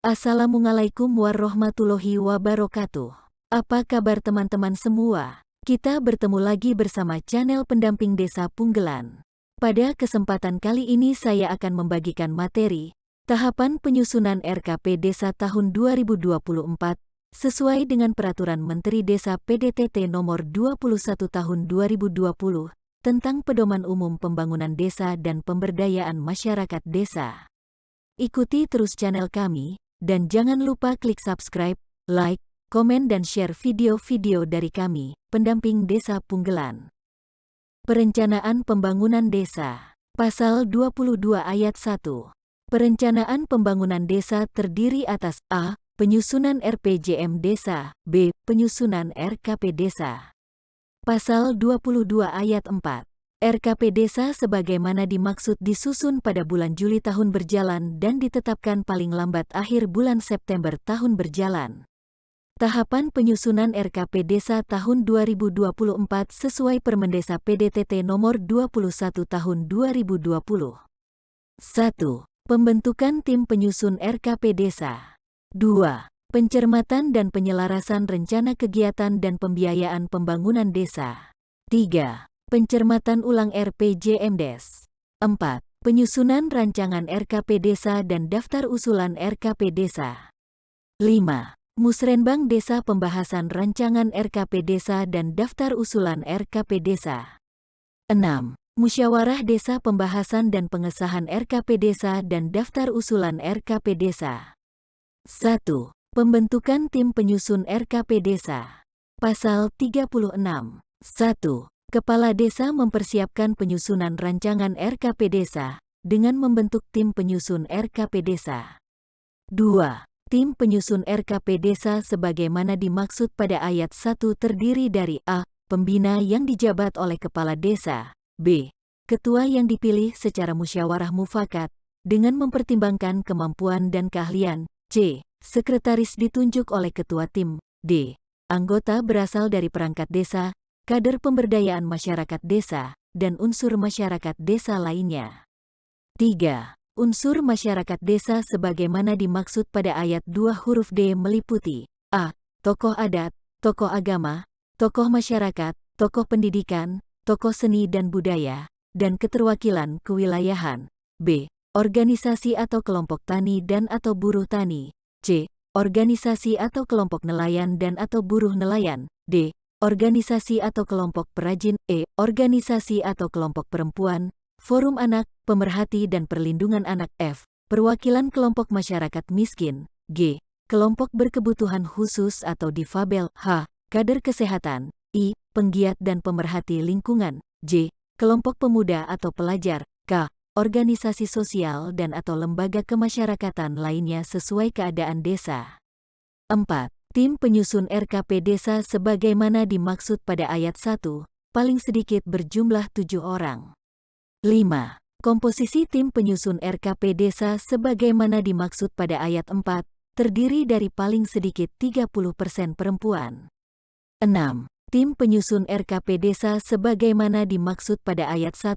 Assalamualaikum warahmatullahi wabarakatuh. Apa kabar teman-teman semua? Kita bertemu lagi bersama channel Pendamping Desa Punggelan. Pada kesempatan kali ini saya akan membagikan materi tahapan penyusunan RKP Desa tahun 2024 sesuai dengan Peraturan Menteri Desa PDTT Nomor 21 Tahun 2020 tentang Pedoman Umum Pembangunan Desa dan Pemberdayaan Masyarakat Desa. Ikuti terus channel kami, dan jangan lupa klik subscribe, like, komen dan share video-video dari kami, Pendamping Desa Punggelan. Perencanaan Pembangunan Desa. Pasal 22 Ayat 1. Perencanaan pembangunan desa terdiri atas A. Penyusunan RPJM Desa, B. Penyusunan RKP Desa. Pasal 22 Ayat 4. RKP Desa sebagaimana dimaksud disusun pada bulan Juli tahun berjalan dan ditetapkan paling lambat akhir bulan September tahun berjalan. Tahapan penyusunan RKP Desa tahun 2024 sesuai Permendesa PDTT Nomor 21 Tahun 2020. 1. Pembentukan tim penyusun RKP Desa. 2. Pencermatan dan penyelarasan rencana kegiatan dan pembiayaan pembangunan desa. 3. Pencermatan ulang RPJM Des. 4. Penyusunan rancangan RKP Desa dan daftar usulan RKP Desa. 5. Musrenbang Desa pembahasan rancangan RKP Desa dan daftar usulan RKP Desa. 6. Musyawarah Desa pembahasan dan pengesahan RKP Desa dan daftar usulan RKP Desa. 1. Pembentukan tim penyusun RKP Desa. Pasal 36. 1. Kepala Desa mempersiapkan penyusunan rancangan RKP Desa dengan membentuk tim penyusun RKP Desa. 2. Tim penyusun RKP Desa sebagaimana dimaksud pada ayat 1 terdiri dari A. Pembina yang dijabat oleh Kepala Desa, B. Ketua yang dipilih secara musyawarah mufakat dengan mempertimbangkan kemampuan dan keahlian, C. Sekretaris ditunjuk oleh Ketua Tim, D. Anggota berasal dari perangkat desa, kader pemberdayaan masyarakat desa, dan unsur masyarakat desa lainnya. 3. Unsur masyarakat desa sebagaimana dimaksud pada ayat 2 huruf D meliputi A. Tokoh adat, tokoh agama, tokoh masyarakat, tokoh pendidikan, tokoh seni dan budaya, dan keterwakilan kewilayahan. B. Organisasi atau kelompok tani dan atau buruh tani. C. Organisasi atau kelompok nelayan dan atau buruh nelayan. D. Organisasi atau kelompok perajin. E. Organisasi atau kelompok perempuan, forum anak, pemerhati dan perlindungan anak. F. Perwakilan kelompok masyarakat miskin. G. Kelompok berkebutuhan khusus atau difabel. H. Kader kesehatan. I. Penggiat dan pemerhati lingkungan. J. Kelompok pemuda atau pelajar. K. Organisasi sosial dan atau lembaga kemasyarakatan lainnya sesuai keadaan desa. 4. Tim penyusun RKP Desa sebagaimana dimaksud pada ayat 1, paling sedikit berjumlah 7 orang. 5. Komposisi tim penyusun RKP Desa sebagaimana dimaksud pada ayat 4, terdiri dari paling sedikit 30% perempuan. 6. Tim penyusun RKP Desa sebagaimana dimaksud pada ayat 1,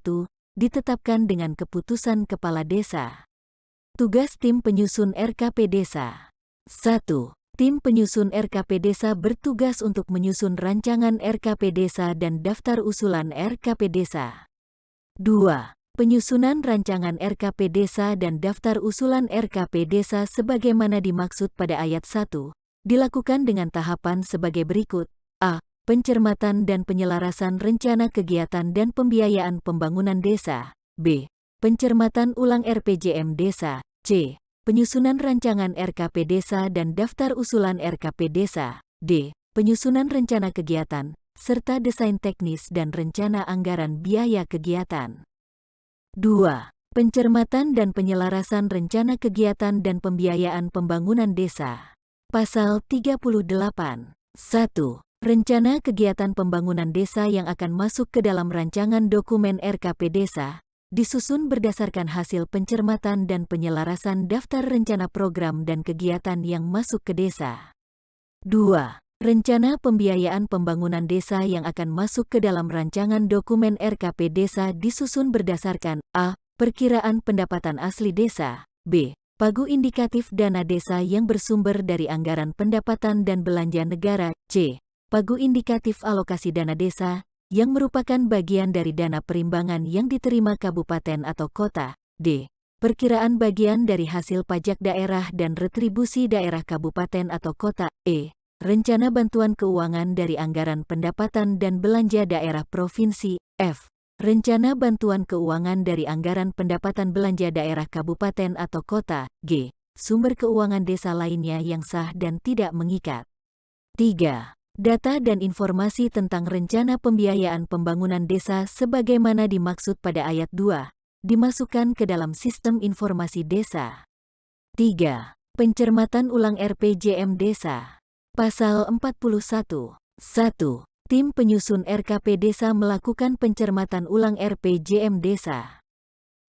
ditetapkan dengan keputusan Kepala Desa. Tugas tim penyusun RKP Desa. 1. Tim penyusun RKP Desa bertugas untuk menyusun rancangan RKP Desa dan daftar usulan RKP Desa. 2. Penyusunan rancangan RKP Desa dan daftar usulan RKP Desa sebagaimana dimaksud pada ayat 1, dilakukan dengan tahapan sebagai berikut. A. Pencermatan dan penyelarasan rencana kegiatan dan pembiayaan pembangunan desa. B. Pencermatan ulang RPJM Desa. C. Penyusunan rancangan RKP Desa dan daftar usulan RKP Desa. D. Penyusunan rencana kegiatan, serta desain teknis dan rencana anggaran biaya kegiatan. 2. Pencermatan dan penyelarasan rencana kegiatan dan pembiayaan pembangunan desa. Pasal 38. 1. Rencana kegiatan pembangunan desa yang akan masuk ke dalam rancangan dokumen RKP Desa disusun berdasarkan hasil pencermatan dan penyelarasan daftar rencana program dan kegiatan yang masuk ke desa. 2. Rencana pembiayaan pembangunan desa yang akan masuk ke dalam rancangan dokumen RKP Desa disusun berdasarkan A. Perkiraan pendapatan asli desa, B. Pagu indikatif dana desa yang bersumber dari anggaran pendapatan dan belanja negara. C. Pagu indikatif alokasi dana desa yang merupakan bagian dari dana perimbangan yang diterima kabupaten atau kota. D. Perkiraan bagian dari hasil pajak daerah dan retribusi daerah kabupaten atau kota. E. Rencana bantuan keuangan dari anggaran pendapatan dan belanja daerah provinsi. F. Rencana bantuan keuangan dari anggaran pendapatan belanja daerah kabupaten atau kota. G. Sumber keuangan desa lainnya yang sah dan tidak mengikat. 3. Data dan informasi tentang rencana pembiayaan pembangunan desa sebagaimana dimaksud pada ayat 2, dimasukkan ke dalam sistem informasi desa. 3. Pencermatan ulang RPJM desa. Pasal 41. 1. Tim penyusun RKP Desa melakukan pencermatan ulang RPJM Desa.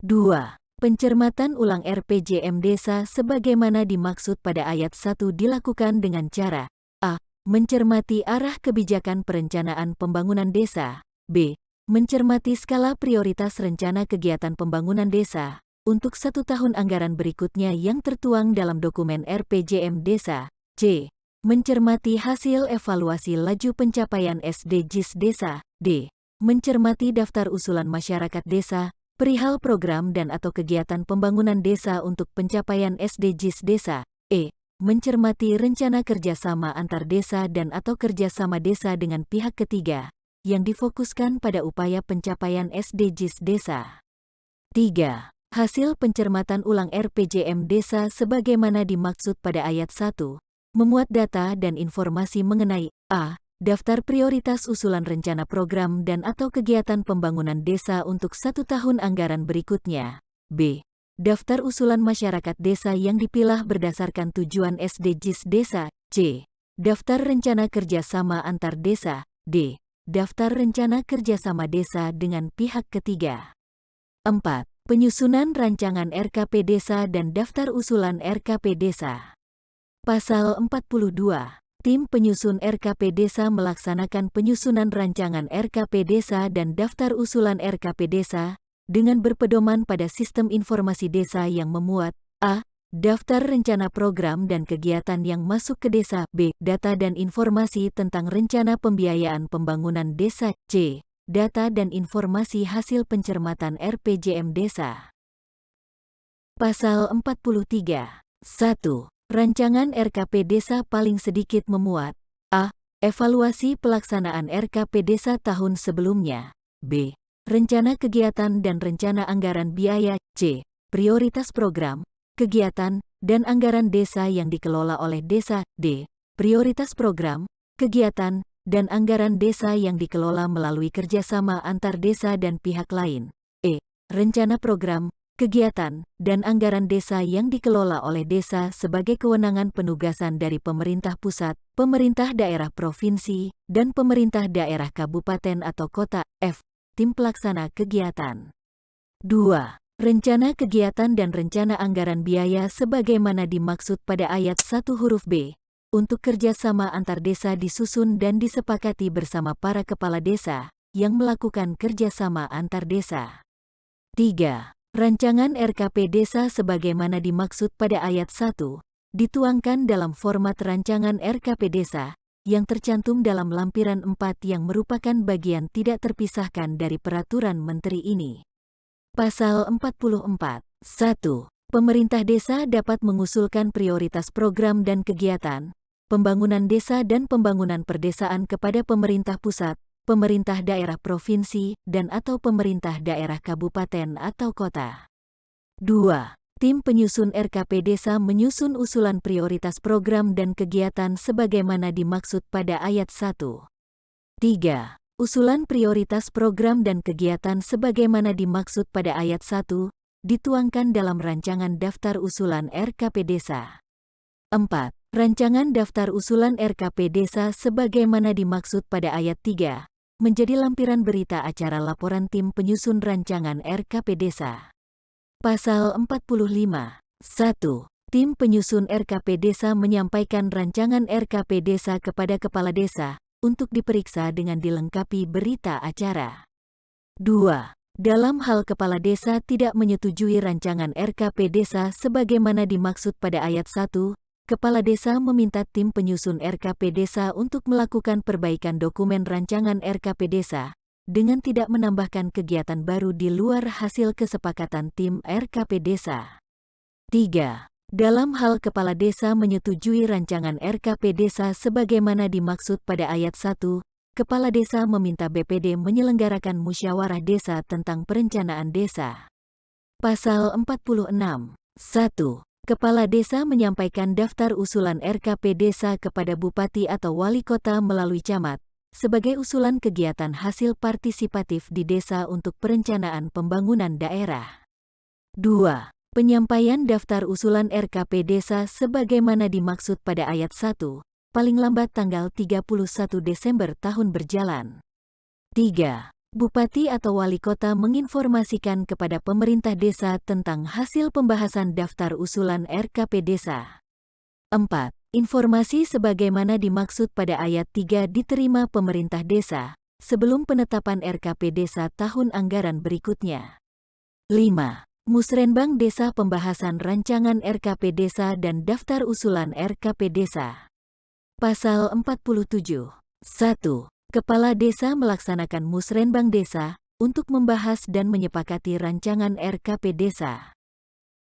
2. Pencermatan ulang RPJM Desa sebagaimana dimaksud pada ayat 1 dilakukan dengan cara A. Mencermati arah kebijakan perencanaan pembangunan desa. B. Mencermati skala prioritas rencana kegiatan pembangunan desa untuk 1 tahun anggaran berikutnya yang tertuang dalam dokumen RPJM Desa. C. Mencermati hasil evaluasi laju pencapaian SDGs Desa. D. Mencermati daftar usulan masyarakat desa, perihal program dan atau kegiatan pembangunan desa untuk pencapaian SDGs Desa. E. Mencermati rencana kerjasama antar desa dan atau kerjasama desa dengan pihak ketiga, yang difokuskan pada upaya pencapaian SDGs Desa. 3. Hasil pencermatan ulang RPJM Desa sebagaimana dimaksud pada ayat 1. Memuat data dan informasi mengenai A. Daftar prioritas usulan rencana program dan atau kegiatan pembangunan desa untuk 1 tahun anggaran berikutnya. B. Daftar usulan masyarakat desa yang dipilah berdasarkan tujuan SDGs Desa. C. Daftar rencana kerjasama antar desa. D. Daftar rencana kerjasama desa dengan pihak ketiga. 4. Penyusunan rancangan RKP Desa dan daftar usulan RKP Desa. Pasal 42. Tim penyusun RKP Desa melaksanakan penyusunan rancangan RKP Desa dan daftar usulan RKP Desa dengan berpedoman pada sistem informasi desa yang memuat A. Daftar rencana program dan kegiatan yang masuk ke desa. B. Data dan informasi tentang rencana pembiayaan pembangunan desa. C. Data dan informasi hasil pencermatan RPJM Desa. Pasal 43. 1. Rancangan RKP Desa paling sedikit memuat A. Evaluasi pelaksanaan RKP Desa tahun sebelumnya. B. Rencana kegiatan dan rencana anggaran biaya. C. Prioritas program, kegiatan, dan anggaran desa yang dikelola oleh desa. D. Prioritas program, kegiatan, dan anggaran desa yang dikelola melalui kerjasama antar desa dan pihak lain. E. Rencana program, kegiatan, dan anggaran desa yang dikelola oleh desa sebagai kewenangan penugasan dari pemerintah pusat, pemerintah daerah provinsi, dan pemerintah daerah kabupaten atau kota. F. Tim pelaksana kegiatan. 2. Rencana kegiatan dan rencana anggaran biaya sebagaimana dimaksud pada ayat 1 huruf B. Untuk kerjasama antar desa disusun dan disepakati bersama para kepala desa yang melakukan kerjasama antar desa. 3. Rancangan RKP Desa sebagaimana dimaksud pada ayat 1, dituangkan dalam format rancangan RKP Desa, yang tercantum dalam lampiran 4 yang merupakan bagian tidak terpisahkan dari peraturan menteri ini. Pasal 44. 1. Pemerintah desa dapat mengusulkan prioritas program dan kegiatan, pembangunan desa dan pembangunan perdesaan kepada pemerintah pusat, pemerintah daerah provinsi, dan atau pemerintah daerah kabupaten atau kota. 2. Tim penyusun RKP Desa menyusun usulan prioritas program dan kegiatan sebagaimana dimaksud pada ayat 1. 3. Usulan prioritas program dan kegiatan sebagaimana dimaksud pada ayat 1, dituangkan dalam rancangan daftar usulan RKP Desa. 4. Rancangan daftar usulan RKP Desa sebagaimana dimaksud pada ayat 3, menjadi lampiran berita acara laporan tim penyusun rancangan RKP Desa. Pasal 45. 1. Tim penyusun RKP Desa menyampaikan rancangan RKP Desa kepada Kepala Desa untuk diperiksa dengan dilengkapi berita acara. 2. Dalam hal kepala desa tidak menyetujui rancangan RKP desa sebagaimana dimaksud pada ayat 1, kepala desa meminta tim penyusun RKP desa untuk melakukan perbaikan dokumen rancangan RKP desa, dengan tidak menambahkan kegiatan baru di luar hasil kesepakatan tim RKP desa. 3. Dalam hal kepala desa menyetujui rancangan RKP desa sebagaimana dimaksud pada ayat 1, Kepala Desa meminta BPD menyelenggarakan musyawarah desa tentang perencanaan desa. Pasal 46. 1. Kepala Desa menyampaikan daftar usulan RKP Desa kepada Bupati atau Wali Kota melalui camat, sebagai usulan kegiatan hasil partisipatif di desa untuk perencanaan pembangunan daerah. 2. Penyampaian daftar usulan RKP Desa sebagaimana dimaksud pada ayat 1, paling lambat tanggal 31 Desember tahun berjalan. 3. Bupati atau Wali Kota menginformasikan kepada pemerintah desa tentang hasil pembahasan daftar usulan RKP Desa. 4. Informasi sebagaimana dimaksud pada ayat 3 diterima pemerintah desa, sebelum penetapan RKP Desa tahun anggaran berikutnya. 5. Musrenbang Desa pembahasan rancangan RKP Desa dan daftar usulan RKP Desa. Pasal 47. 1. Kepala Desa melaksanakan musrenbang desa untuk membahas dan menyepakati rancangan RKP Desa.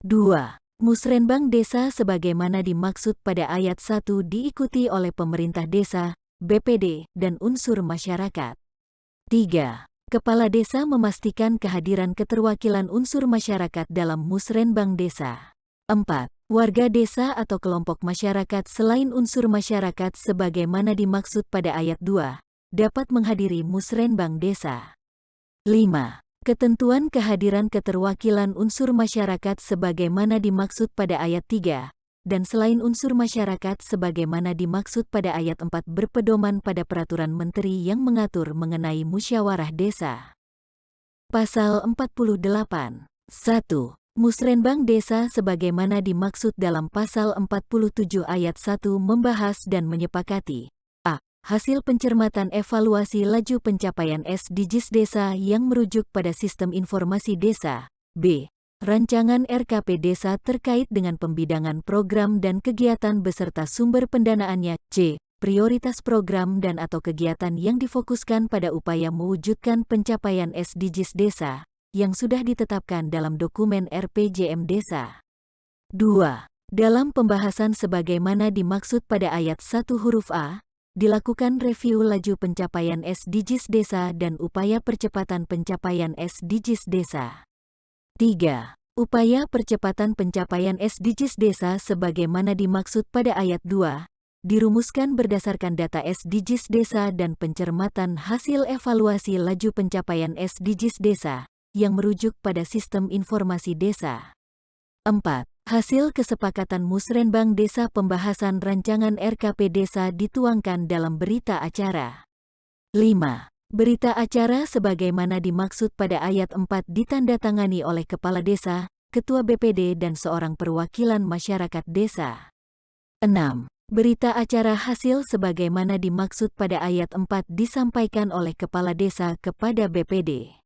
2. Musrenbang desa sebagaimana dimaksud pada ayat 1 diikuti oleh pemerintah desa, BPD, dan unsur masyarakat. 3. Kepala Desa memastikan kehadiran keterwakilan unsur masyarakat dalam musrenbang desa. 4. Warga desa atau kelompok masyarakat selain unsur masyarakat sebagaimana dimaksud pada ayat 2, dapat menghadiri musrenbang desa. 5. Ketentuan kehadiran keterwakilan unsur masyarakat sebagaimana dimaksud pada ayat 3, dan selain unsur masyarakat sebagaimana dimaksud pada ayat 4 berpedoman pada peraturan menteri yang mengatur mengenai musyawarah desa. Pasal 48. 1. Musrenbang desa sebagaimana dimaksud dalam pasal 47 ayat 1 membahas dan menyepakati a. Hasil pencermatan evaluasi laju pencapaian SDGs desa yang merujuk pada sistem informasi desa. b. Rancangan RKP desa terkait dengan pembidangan program dan kegiatan beserta sumber pendanaannya. c. Prioritas program dan atau kegiatan yang difokuskan pada upaya mewujudkan pencapaian SDGs desa yang sudah ditetapkan dalam dokumen RPJM Desa. 2. Dalam pembahasan sebagaimana dimaksud pada ayat 1 huruf A, dilakukan review laju pencapaian SDGs Desa dan upaya percepatan pencapaian SDGs Desa. 3. Upaya percepatan pencapaian SDGs Desa sebagaimana dimaksud pada ayat 2, dirumuskan berdasarkan data SDGs Desa dan pencermatan hasil evaluasi laju pencapaian SDGs Desa yang merujuk pada sistem informasi desa. 4. Hasil kesepakatan musrenbang desa pembahasan rancangan RKP desa dituangkan dalam berita acara. 5. Berita acara sebagaimana dimaksud pada ayat 4 ditandatangani oleh Kepala Desa, Ketua BPD dan seorang perwakilan masyarakat desa. 6. Berita acara hasil sebagaimana dimaksud pada ayat 4 disampaikan oleh Kepala Desa kepada BPD.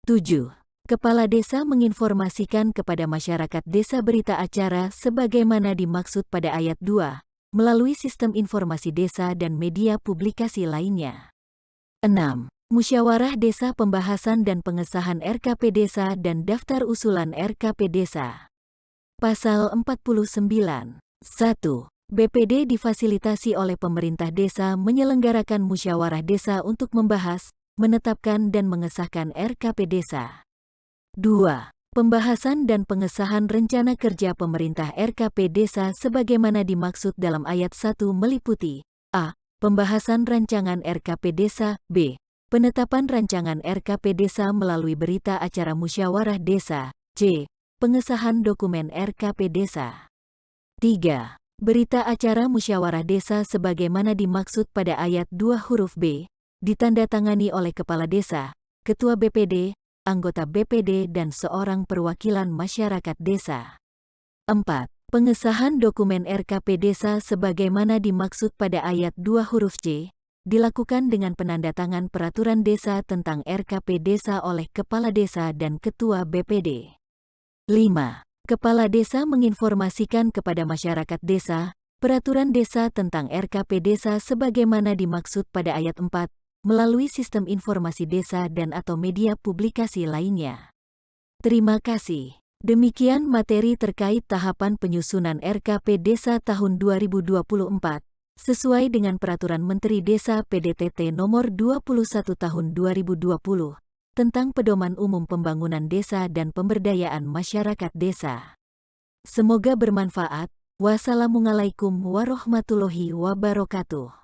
7. Kepala Desa menginformasikan kepada masyarakat desa berita acara sebagaimana dimaksud pada ayat 2, melalui sistem informasi desa dan media publikasi lainnya. 6. Musyawarah Desa pembahasan dan pengesahan RKP Desa dan daftar usulan RKP Desa. Pasal 49. 1. BPD difasilitasi oleh pemerintah desa menyelenggarakan musyawarah desa untuk membahas, menetapkan dan mengesahkan RKP Desa. 2. Pembahasan dan pengesahan rencana kerja pemerintah RKP Desa sebagaimana dimaksud dalam ayat 1 meliputi a. Pembahasan rancangan RKP Desa. b. Penetapan rancangan RKP Desa melalui berita acara musyawarah desa. c. Pengesahan dokumen RKP Desa. 3. Berita acara musyawarah desa sebagaimana dimaksud pada ayat 2 huruf b, ditandatangani oleh Kepala Desa, Ketua BPD, anggota BPD dan seorang perwakilan masyarakat desa. 4. Pengesahan dokumen RKP Desa sebagaimana dimaksud pada ayat 2 huruf C, dilakukan dengan penandatangan peraturan desa tentang RKP desa oleh Kepala Desa dan Ketua BPD. 5. Kepala Desa menginformasikan kepada masyarakat desa, peraturan desa tentang RKP desa sebagaimana dimaksud pada ayat 4, melalui sistem informasi desa dan atau media publikasi lainnya. Terima kasih. Demikian materi terkait tahapan penyusunan RKP Desa tahun 2024, sesuai dengan Peraturan Menteri Desa PDTT Nomor 21 Tahun 2020, tentang Pedoman Umum Pembangunan Desa dan Pemberdayaan Masyarakat Desa. Semoga bermanfaat. Wassalamualaikum warahmatullahi wabarakatuh.